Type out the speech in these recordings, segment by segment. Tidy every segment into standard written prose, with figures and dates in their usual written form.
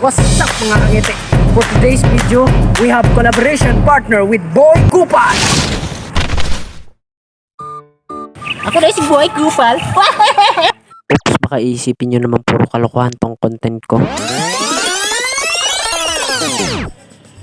What's up mga kangiti? For today's video, we have collaboration partner with Boy Kupal. Ako na si Boy Kupal. Oops, baka iisipin nyo naman puro kalokohan tong content ko.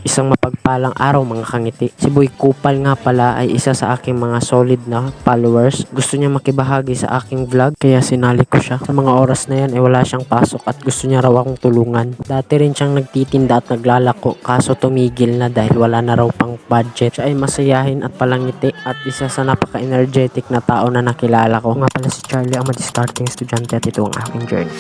Isang mapagpalang araw mga kangiti. Si Boy Kupal nga pala ay isa sa aking mga solid na followers. Gusto niya makibahagi sa aking vlog kaya sinali ko siya. Sa mga oras na yan ay wala siyang pasok at gusto niya raw akong tulungan. Dati rin siyang nagtitinda at naglalako kaso tumigil na dahil wala na raw pang budget. Siya ay masayahin at palangiti at isa sa napaka-energetic na tao na nakilala ko. Nga pala si Charlie, ang madiscarding estudyante at ito ang aking journey.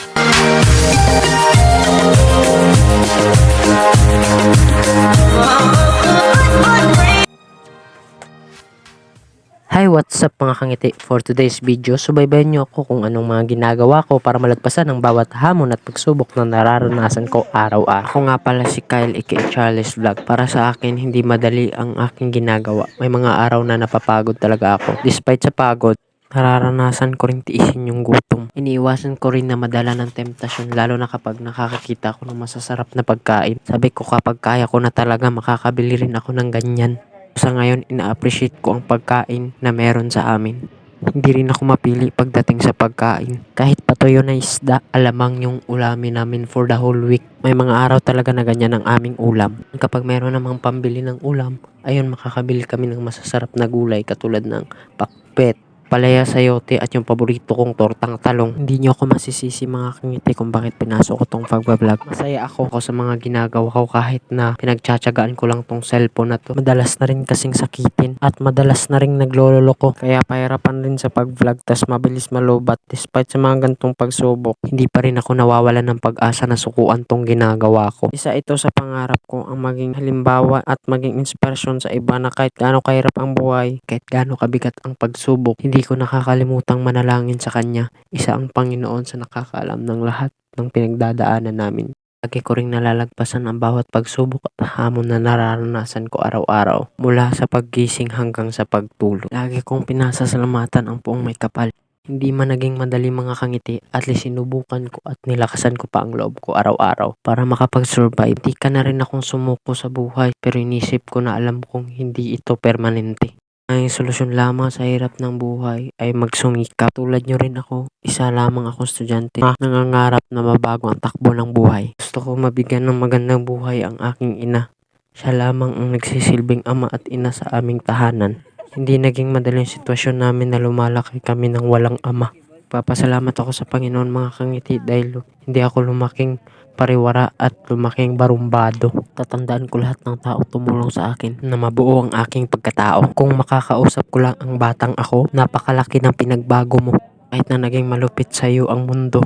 Hi, what's up mga kangiti? For today's video, subaybayan nyo ako kung anong mga ginagawa ko para malagpasan ang bawat hamon at pagsubok na nararanasan ko araw-araw. Ako nga pala si Kyle aka Charlie's Vlog. Para sa akin, hindi madali ang aking ginagawa. May mga araw na napapagod talaga ako. Despite sa pagod, nararanasan ko rin tiisin yung gutom. Iniiwasan ko rin na madala ng temptasyon lalo na kapag nakakakita ko ng masasarap na pagkain. Sabi ko kapag kaya ko na talaga makakabili rin ako ng ganyan. Sa ngayon, ina-appreciate ko ang pagkain na meron sa amin. Hindi rin ako mapili pagdating sa pagkain. Kahit patuyo na isda, alamang yung ulamin namin for the whole week. May mga araw talaga na ganyan ang aming ulam. Kapag meron namang pambili ng ulam, ayun makakabili kami ng masasarap na gulay katulad ng pakbet, palaya sayote at yung paborito kong tortang talong. Hindi nyo ako masisisi mga kangiti kung bakit pinasok ko tong pagbablog. Masaya ako sa mga ginagawa ko kahit na pinagtsatsagaan ko lang tong cellphone na to. Madalas na rin kasing sakitin at madalas na rin naglololoko. Kaya pahirapan rin sa pagvlog tas mabilis malobat. Despite sa mga gantong pagsubok, hindi pa rin ako nawawalan ng pag-asa na sukuan tong ginagawa ko. Isa ito sa pangarap ko ang maging halimbawa at maging inspirasyon sa iba na kahit gaano kahirap ang buhay, kahit gaano kabigat ang pagsubok, hindi ko nakakalimutang manalangin sa Kanya. Isa ang Panginoon sa nakakaalam ng lahat ng pinagdadaanan namin. Lagi ko ring nalalagpasan ang bawat pagsubok at hamon na nararanasan ko araw-araw. Mula sa paggising hanggang sa pagtulog. Lagi kong pinasasalamatan ang Poong May Kapal. Hindi man naging madali mga kangiti, at least sinubukan ko at nilakasan ko pa ang loob ko araw-araw para makapag-survive. Di ka na rin akong sumuko sa buhay pero inisip ko na alam kong hindi ito permanente. Ang solusyon lamang sa hirap ng buhay ay magsumikap. Tulad nyo rin ako, isa lamang akong estudyante na nangangarap na mabago ang takbo ng buhay. Gusto ko mabigyan ng magandang buhay ang aking ina. Siya lamang ang nagsisilbing ama at ina sa aming tahanan. Hindi naging madaling sitwasyon namin na lumalaki kami ng walang ama. Papasalamat ako sa Panginoon mga kangiti dahil hindi ako lumaking pariwara at lumaking barumbado. Tatandaan ko lahat ng tao tumulong sa akin na mabuo ang aking pagkatao. Kung makakausap ko lang ang batang ako, napakalaki ng pinagbago mo. Kahit na naging malupit sa iyo ang mundo.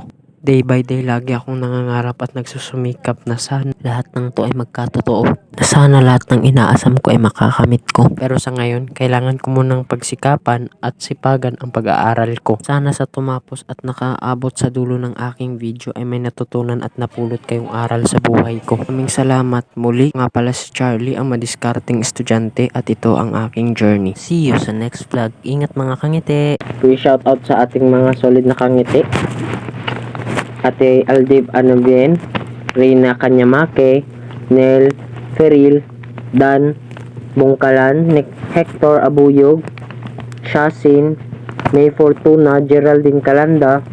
Day by day lagi akong nangangarap at nagsusumikap na sana lahat ng to ay magkatotoo. Na sana lahat ng inaasam ko ay makakamit ko. Pero sa ngayon, kailangan ko munang pagsikapan at sipagan ang pag-aaral ko. Sana sa tumapos at nakaabot sa dulo ng aking video ay may natutunan at napulot kayong aral sa buhay ko. Maraming salamat. Muli nga pala si Charlie, ang madiscarding estudyante at ito ang aking journey. See you sa next vlog. Ingat mga kangiti. Shout out sa ating mga solid na kangiti. Ate Aldib Anabien, Reina Kanyamake, Nel Feril, Dan Bungkalan, Hector Abuyog, Shasin, May Fortuna, Geraldine Calanda,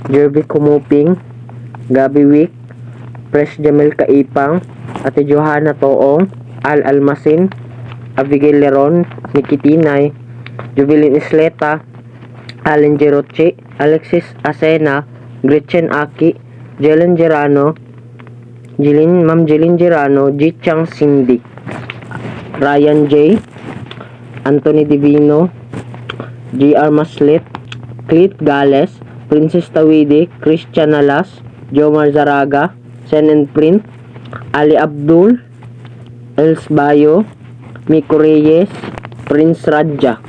Jervy Kumuping, Gabi Wick, Pres Jamel Kaipang, Ate Johanna Toong, Al Almasin, Abigail Leron, Nikki Tinay, Jubilin Isleta, Allen Geroche, Alexis Asena, Gretchen Aki, Jelen Gerano, Ma'am Jilin Gerano, Ji Chang Cindy, Ryan J, Anthony Divino, G.R. Maslet, Clit Gales, Princess Tawidi, Christian Alas, Jomar Zaraga, Sen and Print, Ali Abdul, Els Bayo, Miko Reyes, Prince Radja.